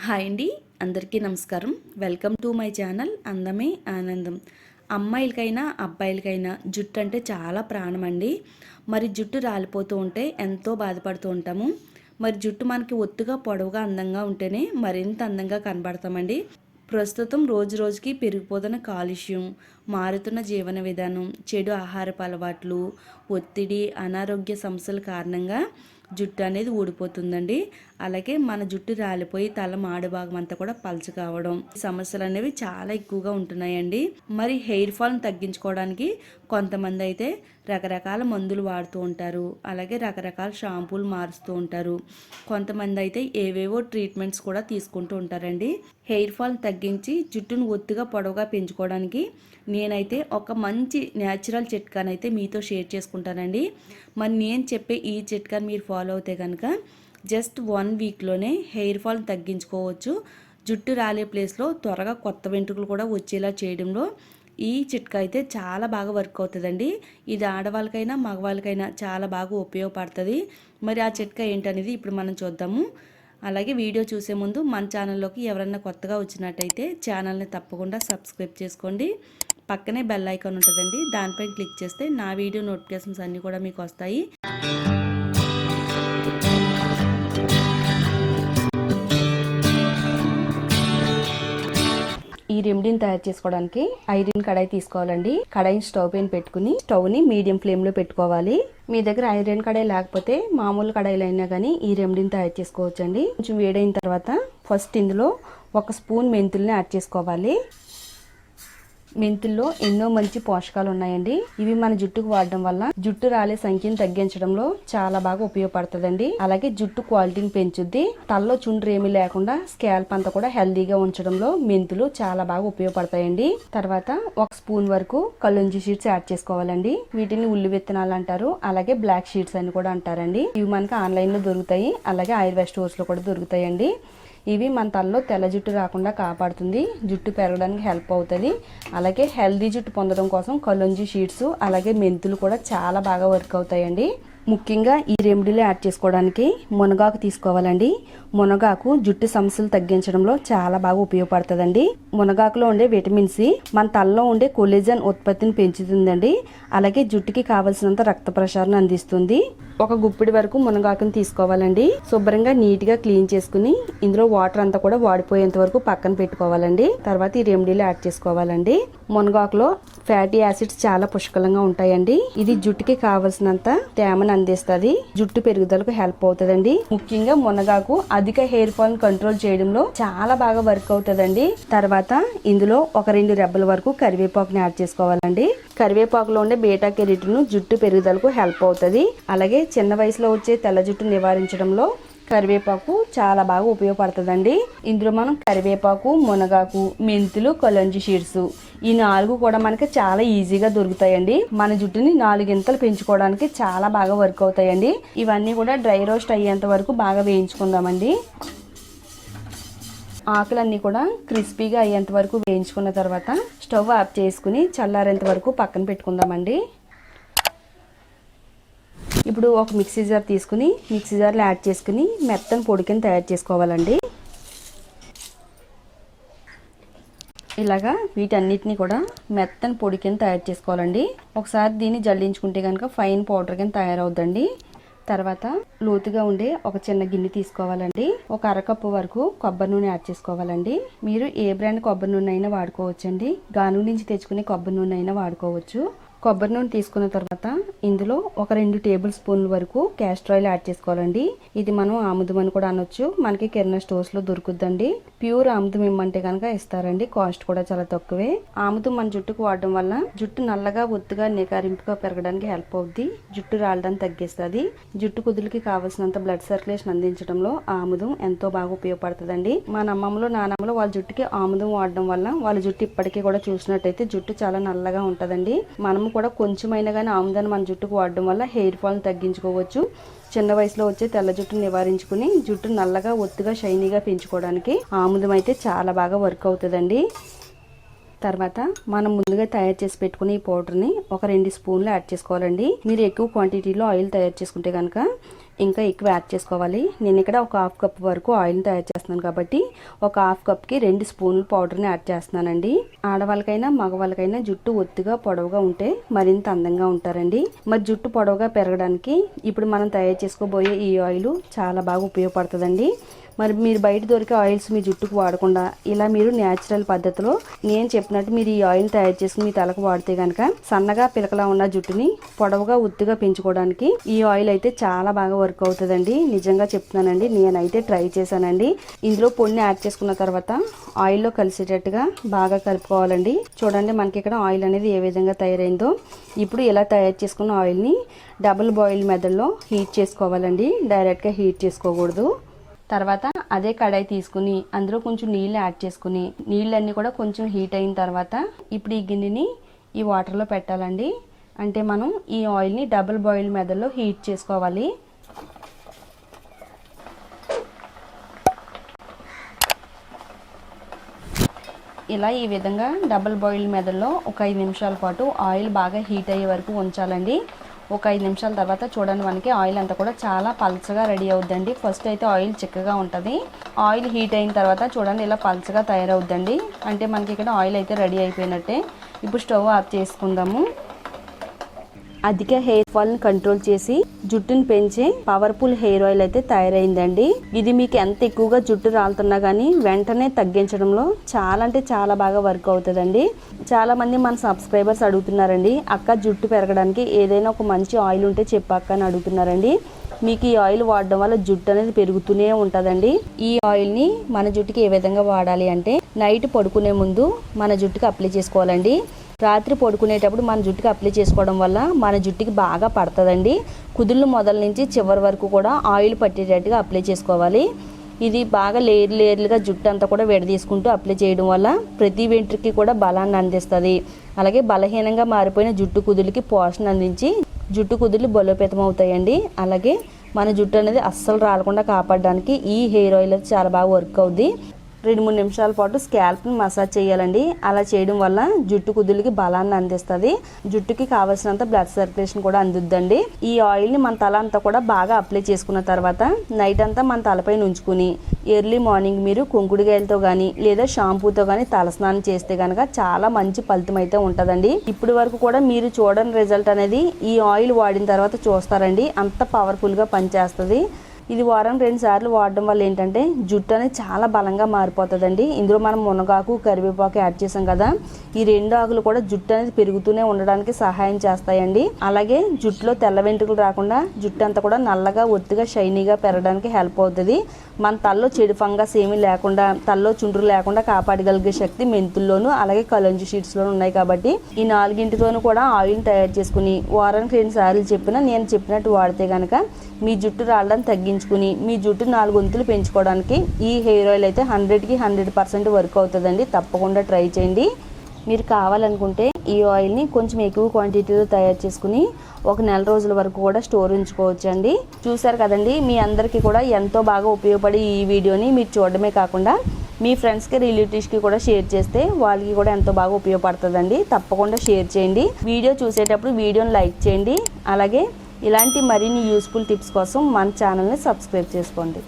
Hi అండి, అందరికీ నమస్కారం. వెల్కమ్ టు మై ఛానల్ అందమే ఆనందం. అమ్మాయిలకైనా అబ్బాయిలకైనా జుట్టు అంటే చాలా ప్రాణం అండి. మరి జుట్టు రాలిపోతూ ఉంటే ఎంతో బాధపడుతూ ఉంటాము. మరి జుట్టు మనకి ఒత్తుగా పొడవుగా అందంగా ఉంటేనే మరింత అందంగా కనబడతామండి. ప్రస్తుతం రోజు రోజుకి పెరిగిపోతున్న కాలుష్యం, మారుతున్న జీవన విధానం, చెడు ఆహారపు అలవాట్లు, ఒత్తిడి, అనారోగ్య సమస్యల కారణంగా జుట్టు అనేది ఊడిపోతుందండి. అలాగే మన జుట్టు రాలిపోయి తల మాడు భాగం అంతా కూడా పలచ కావడం, సమస్యలు అనేవి చాలా ఎక్కువగా ఉంటున్నాయండి. మరి హెయిర్ ఫాల్ని తగ్గించుకోవడానికి కొంతమంది అయితే రకరకాల మందులు వాడుతూ ఉంటారు. అలాగే రకరకాల షాంపూలు మారుస్తూ ఉంటారు. కొంతమంది అయితే ఏవేవో ట్రీట్మెంట్స్ కూడా తీసుకుంటూ ఉంటారండి. హెయిర్ ఫాల్ తగ్గించి జుట్టును ఒత్తుగా పొడవుగా పెంచుకోవడానికి నేనైతే ఒక మంచి న్యాచురల్ చిట్కానైతే మీతో షేర్ చేసుకుంటానండి. మరి నేను చెప్పే ఈ చిట్కాని మీరు ఫాలో అవుతే కనుక జస్ట్ 1 వీక్లోనే హెయిర్ ఫాల్ని తగ్గించుకోవచ్చు. జుట్టు రాలే ప్లేస్లో త్వరగా కొత్త వెంట్రుకలు కూడా వచ్చేలా చేయడంలో ఈ చిట్కా అయితే చాలా బాగా వర్క్ అవుతుందండి. ఇది ఆడవాళ్ళకైనా మగవాళ్ళకైనా చాలా బాగా ఉపయోగపడుతుంది. మరి ఆ చిట్కా ఏంటనేది ఇప్పుడు మనం చూద్దాము. అలాగే వీడియో చూసే ముందు మన ఛానల్లోకి ఎవరన్నా కొత్తగా వచ్చినట్టయితే ఛానల్ని తప్పకుండా సబ్స్క్రైబ్ చేసుకోండి. పక్కనే బెల్ ఐకాన్ ఉంటుందండి, దానిపైన క్లిక్ చేస్తే నా వీడియో నోటిఫికేషన్స్ అన్నీ కూడా మీకు వస్తాయి. ఈ రెమెడీని తయారు చేసుకోవడానికి ఐరన్ కడాయి తీసుకోవాలండి. కడాయిని స్టవ్ పైన పెట్టుకుని స్టవ్ని మీడియం ఫ్లేమ్లో పెట్టుకోవాలి. మీ దగ్గర ఐరన్ కడాయి లేకపోతే మామూలు కడాయిలు అయినా కానీ ఈ రెమెడీని తయారు చేసుకోవచ్చండి. కొంచెం వేడైన తర్వాత ఫస్ట్ ఇందులో 1 స్పూన్ మెంతుల్ని యాడ్ చేసుకోవాలి. మెంతుల్లో ఎన్నో మంచి పోషకాలు ఉన్నాయండి. ఇవి మన జుట్టుకు వాడడం వల్ల జుట్టు రాలే సంఖ్యను తగ్గించడంలో చాలా బాగా ఉపయోగపడుతుందండి. అలాగే జుట్టు క్వాలిటీని పెంచుద్ది. తలలో చుండ్రు ఏమీ లేకుండా స్కాల్ప్ అంతా కూడా హెల్దీగా ఉంచడంలో మెంతులు చాలా బాగా ఉపయోగపడతాయండి. తర్వాత 1 స్పూన్ వరకు కలుంజి సీడ్స్ యాడ్ చేసుకోవాలండి. వీటిని ఉల్లి విత్తనాలు అంటారు, అలాగే బ్లాక్ సీడ్స్ అని కూడా అంటారండి. ఇవి మనకి ఆన్లైన్ లో దొరుకుతాయి, అలాగే ఆయుర్వేద స్టోర్స్ లో కూడా దొరుకుతాయండి. ఇవి మన తలలో తెల్ల జుట్టు రాకుండా కాపాడుతుంది, జుట్టు పెరగడానికి హెల్ప్ అవుతుంది. అలాగే హెల్దీ జుట్టు పొందడం కోసం కలుంజి సీడ్స్ అలాగే మెంతులు కూడా చాలా బాగా వర్క్ అవుతాయండి. ముఖ్యంగా ఈ రెమెడీలో యాడ్ చేసుకోవడానికి మునగాకు తీసుకోవాలండి. మునగాకు జుట్టు సమస్యలు తగ్గించడంలో చాలా బాగా ఉపయోగపడుతుందండి. మునగాకులో ఉండే విటమిన్ సి మన తలలో ఉండే కొలేజన్ ఉత్పత్తిని పెంచుతుందండి. అలాగే జుట్టుకి కావలసినంత రక్త ప్రసరణ అందిస్తుంది. 1 గుప్పిడి వరకు మునగాకుని తీసుకోవాలండి. శుభ్రంగా నీట్ గా క్లీన్ చేసుకుని ఇందులో వాటర్ అంతా కూడా వాడిపోయేంత వరకు పక్కన పెట్టుకోవాలండి. తర్వాత ఈ రెమెడీలో యాడ్ చేసుకోవాలండి. మునగాకులో ఫ్యాటీ యాసిడ్స్ చాలా పుష్కలంగా ఉంటాయండి. ఇది జుట్టుకి కావలసినంత తేమను అందిస్తుంది, జుట్టు పెరుగుదలకు హెల్ప్ అవుతుందండి. ముఖ్యంగా మునగాకు అధిక హెయిర్ ఫాల్ కంట్రోల్ చేయడంలో చాలా బాగా వర్క్ అవుతుందండి. తర్వాత ఇందులో 1-2 రెబ్బల వరకు కరివేపాకుని యాడ్ చేసుకోవాలండి. కరివేపాకులో ఉండే బీటా కెరోటిన్ జుట్టు పెరుగుదలకు హెల్ప్ అవుతుంది. అలాగే చిన్న వయసులో వచ్చే తెల్ల జుట్టు నివారించడంలో కరివేపాకు చాలా బాగా ఉపయోగపడుతుందండి. ఇందులో మనం కరివేపాకు, మునగాకు, మెంతులు, కలుంజి సీడ్స్ ఈ 4 కూడా మనకి చాలా ఈజీగా దొరుకుతాయండి. మన జుట్టుని 4 ఇంతలు పెంచుకోవడానికి చాలా బాగా వర్క్ అవుతాయండి. ఇవన్నీ కూడా డ్రై రోస్ట్ అయ్యేంత వరకు బాగా వేయించుకుందామండి. ఆకులన్నీ కూడా క్రిస్పీగా అయ్యేంత వరకు వేయించుకున్న తర్వాత స్టవ్ ఆఫ్ చేసుకుని చల్లారేంత వరకు పక్కన పెట్టుకుందామండి. ఇప్పుడు ఒక మిక్సీ జార్ తీసుకుని మిక్సీ జార్లో యాడ్ చేసుకుని మెత్తని పొడి కింద తయారు చేసుకోవాలండి. ఇలాగా వీటన్నిటిని కూడా మెత్తని పొడి కింద తయారు చేసుకోవాలండి. ఒకసారి దీన్ని జల్లించుకుంటే కనుక ఫైన్ పౌడర్ కింద తయారవుద్దండి. తర్వాత లోతుగా ఉండే ఒక చిన్న గిన్నె తీసుకోవాలండి. 1 అరకప్పు వరకు కొబ్బరి నూనె యాడ్ చేసుకోవాలండి. మీరు ఏ బ్రాండ్ కొబ్బరి నూనె అయినా వాడుకోవచ్చండి. గాను నుంచి తెచ్చుకునే కొబ్బరి నూనె అయినా వాడుకోవచ్చు. కొబ్బరి నూనె తీసుకున్న తర్వాత ఇందులో 1-2 టేబుల్ స్పూన్ల వరకు క్యాస్టర్ ఆయిల్ యాడ్ చేసుకోవాలండి. ఇది మనం ఆముదం అని కూడా అనొచ్చు, మనకి కిరాణా స్టోర్స్ లో దొరుకుద్దండి. ప్యూర్ ఆముదం ఇమ్మంటే కనుక ఇస్తారండి, కాస్ట్ కూడా చాలా తక్కువే. ఆముదం మన జుట్టుకు వాడడం వల్ల జుట్టు నల్లగా ఒత్తుగా నికారింపుగా పెరగడానికి హెల్ప్ అవుద్ది, జుట్టు రాలడానికి తగ్గిస్తుంది. జుట్టు కుదులకి కావాల్సినంత బ్లడ్ సర్క్యులేషన్ అందించడంలో ఆముదం ఎంతో బాగా ఉపయోగపడుతుందండి. మన అమ్మమ్మలో నానమ్మలో వాళ్ళ జుట్టుకి ఆముదం వాడడం వల్ల వాళ్ళ జుట్టు ఇప్పటికీ కూడా చూసినట్టయితే జుట్టు చాలా నల్లగా ఉంటుందండి. మనము కూడా కొంచెమైనా కానీ ఆముదాన్ని మన జుట్టుకు వాడడం వల్ల హెయిర్ ఫాల్ని తగ్గించుకోవచ్చు. చిన్న వయసులో వచ్చే తెల్ల జుట్టును నివారించుకుని జుట్టు నల్లగా ఒత్తుగా షైనీగా పెంచుకోవడానికి ఆముదం అయితే చాలా బాగా వర్క్ అవుతుందండి. తర్వాత మనం ముందుగా తయారు చేసి పెట్టుకుని ఈ పౌడర్ని 1-2 స్పూన్లు యాడ్ చేసుకోవాలండి. మీరు ఎక్కువ క్వాంటిటీలో ఆయిల్ తయారు చేసుకుంటే కనుక ఇంకా ఎక్కువ యాడ్ చేసుకోవాలి. నేను ఇక్కడ ఒక హాఫ్ కప్ వరకు ఆయిల్ని తయారు చేస్తున్నాను కాబట్టి ఒక హాఫ్ కప్కి 2 స్పూన్లు పౌడర్ని యాడ్ చేస్తున్నానండి. ఆడవాళ్ళకైనా మగవాళ్ళకైనా జుట్టు ఒత్తుగా పొడవుగా ఉంటే మరింత అందంగా ఉంటారండి. మరి జుట్టు పొడవుగా పెరగడానికి ఇప్పుడు మనం తయారు చేసుకోబోయే ఈ ఆయిల్ చాలా బాగా ఉపయోగపడుతుందండి. మరి మీరు బయట దొరికే ఆయిల్స్ మీ జుట్టుకు వాడకుండా ఇలా మీరు న్యాచురల్ పద్ధతిలో నేను చెప్పినట్టు మీరు ఈ ఆయిల్ తయారు చేసుకుని మీ తలకు వాడితే కనుక సన్నగా పిలకలా ఉన్న జుట్టుని పొడవుగా ఒత్తుగా పెంచుకోవడానికి ఈ ఆయిల్ అయితే చాలా బాగా వర్క్ అవుతుందండి. నిజంగా చెప్తున్నానండి, నేనైతే ట్రై చేశానండి. ఇందులో పొడిని యాడ్ చేసుకున్న తర్వాత ఆయిల్లో కలిసేటట్టుగా బాగా కలుపుకోవాలండి. చూడండి మనకి ఇక్కడ ఆయిల్ అనేది ఏ విధంగా తయారైందో. ఇప్పుడు ఇలా తయారు చేసుకున్న ఆయిల్ని డబుల్ బాయిల్ మెథడ్లో హీట్ చేసుకోవాలండి. డైరెక్ట్గా హీట్ చేసుకోకూడదు. తర్వాత అదే కడాయి తీసుకుని అందులో కొంచెం నీళ్ళు యాడ్ చేసుకుని నీళ్ళన్నీ కూడా కొంచెం హీట్ అయిన తర్వాత ఇప్పుడు ఈ గిన్నెని ఈ వాటర్లో పెట్టాలండి. అంటే మనం ఈ ఆయిల్ని డబుల్ బాయిల్ మెథడ్లో హీట్ చేసుకోవాలి. ఇలా ఈ విధంగా డబుల్ బాయిల్ మెథడ్లో ఒక 5 నిమిషాల పాటు ఆయిల్ బాగా హీట్ అయ్యే వరకు ఉంచాలండి. ఒక 5 నిమిషాల తర్వాత చూడండి మనకి ఆయిల్ అంతా కూడా చాలా పల్చగా రెడీ అవుద్దండి. ఫస్ట్ అయితే ఆయిల్ చిక్కగా ఉంటుంది. ఆయిల్ హీట్ అయిన తర్వాత చూడండి ఇలా పల్చగా తయారవుద్దండి. అంటే మనకి ఇక్కడ ఆయిల్ అయితే రెడీ అయిపోయినట్టే. ఇప్పుడు స్టవ్ ఆఫ్ చేసుకుందాము. అధిక హెయిర్ ఫాల్ ని కంట్రోల్ చేసి జుట్టుని పెంచే పవర్ఫుల్ హెయిర్ ఆయిల్ అయితే తయారైందండి. ఇది మీకు ఎంత ఎక్కువగా జుట్టు రాలుతున్నా కానీ వెంటనే తగ్గించడంలో చాలా అంటే చాలా బాగా వర్క్ అవుతుందండి. చాలా మంది మన సబ్స్క్రైబర్స్ అడుగుతున్నారండి, అక్క జుట్టు పెరగడానికి ఏదైనా ఒక మంచి ఆయిల్ ఉంటే చెప్పక్క అని అడుగుతున్నారండి. మీకు ఈ ఆయిల్ వాడడం వల్ల జుట్టు అనేది పెరుగుతూనే ఉంటుందండి. ఈ ఆయిల్ని మన జుట్టుకి ఏ విధంగా వాడాలి అంటే నైట్ పడుకునే ముందు మన జుట్టుకి అప్లై చేసుకోవాలండి. రాత్రి పడుకునేటప్పుడు మన జుట్టుకి అప్లై చేసుకోవడం వల్ల మన జుట్టుకి బాగా పడుతుందండి. కుదుళ్ళు మొదల నుంచి చివరి వరకు కూడా ఆయిల్ పట్టేటట్టుగా అప్లై చేసుకోవాలి. ఇది బాగా లేయర్లుగా జుట్టు అంతా కూడా విడదీసుకుంటూ అప్లై చేయడం వల్ల ప్రతి వెంట్రుకి కూడా బలాన్ని అందిస్తుంది. అలాగే బలహీనంగా మారిపోయిన జుట్టు కుదుళ్ళకి పోషణ అందించి జుట్టు కుదుళ్ళు బలోపేతం అవుతాయండి. అలాగే మన జుట్టు అనేది అస్సలు రాలకుండా కాపాడడానికి ఈ హెయిర్ ఆయిల్ అయితే చాలా బాగా వర్క్ అవుద్ది. 2-3 నిమిషాల పాటు స్కాల్ప్ని మసాజ్ చేయాలండి. అలా చేయడం వల్ల జుట్టు కుదుళ్ళకి బలాన్ని అందిస్తుంది. జుట్టుకి కావాల్సినంత బ్లడ్ సర్క్యులేషన్ కూడా అందుద్దండి. ఈ ఆయిల్ని మన తల అంతా కూడా బాగా అప్లై చేసుకున్న తర్వాత నైట్ అంతా మన తలపైన ఉంచుకుని ఎర్లీ మార్నింగ్ మీరు కుంకుడుగాయలతో కానీ లేదా షాంపూతో కానీ తలస్నానం చేస్తే కనుక చాలా మంచి ఫలితం అయితే ఉంటుందండి. ఇప్పటి వరకు కూడా మీరు చూడని రిజల్ట్ అనేది ఈ ఆయిల్ వాడిన తర్వాత చూస్తారండి. అంత పవర్ఫుల్గా పనిచేస్తుంది. ఇది వారం 2 సార్లు వాడడం వల్ల ఏంటంటే జుట్టు అనేది చాలా బలంగా మారిపోతుందండి. ఇందులో మనం మునగాకు కరివేపాకు యాడ్ చేసాం కదా, ఈ 2 ఆకులు కూడా జుట్టు అనేది పెరుగుతూనే ఉండడానికి సహాయం చేస్తాయండి. అలాగే జుట్టులో తెల్ల వెంట్రుకలు రాకుండా జుట్టు అంతా కూడా నల్లగా ఒత్తుగా షైనీగా పెరగడానికి హెల్ప్ అవుతుంది. మన తల్లో చెడు ఫంగస్ ఏమీ లేకుండా తల్లో చుండ్రు లేకుండా కాపాడగలిగే శక్తి మెంతుల్లోనూ అలాగే కలంజి షీట్స్లోనూ ఉన్నాయి కాబట్టి ఈ 4టితోనూ కూడా ఆయిల్ తయారు చేసుకుని వారానికి 2 సార్లు నేను చెప్పినట్టు వాడితే కనుక మీ జుట్టు రాళ్ళని తగ్గించుకుని మీ జుట్టు 4 వంతులు పెంచుకోవడానికి ఈ హెయిర్ ఆయిల్ అయితే 100కి 100% వర్క్ అవుతుందండి. తప్పకుండా ట్రై చేయండి. మీరు కావాలనుకుంటే ఈ ఆయిల్ని కొంచెం ఎక్కువ క్వాంటిటీలో తయారు చేసుకుని ఒక నెల రోజుల వరకు కూడా స్టోర్ ఉంచుకోవచ్చండి. చూసారు కదండి, మీ అందరికీ కూడా ఎంతో బాగా ఉపయోగపడి ఈ వీడియోని మీరు చూడడమే కాకుండా మీ ఫ్రెండ్స్కి రిలేటివ్స్కి కూడా షేర్ చేస్తే వాళ్ళకి కూడా ఎంతో బాగా ఉపయోగపడుతుందండి. తప్పకుండా షేర్ చేయండి. వీడియో చూసేటప్పుడు వీడియోని లైక్ చేయండి. అలాగే ఇలాంటి మరిన్ని యూస్ఫుల్ టిప్స్ కోసం మన ఛానల్ని సబ్స్క్రైబ్ చేసుకోండి.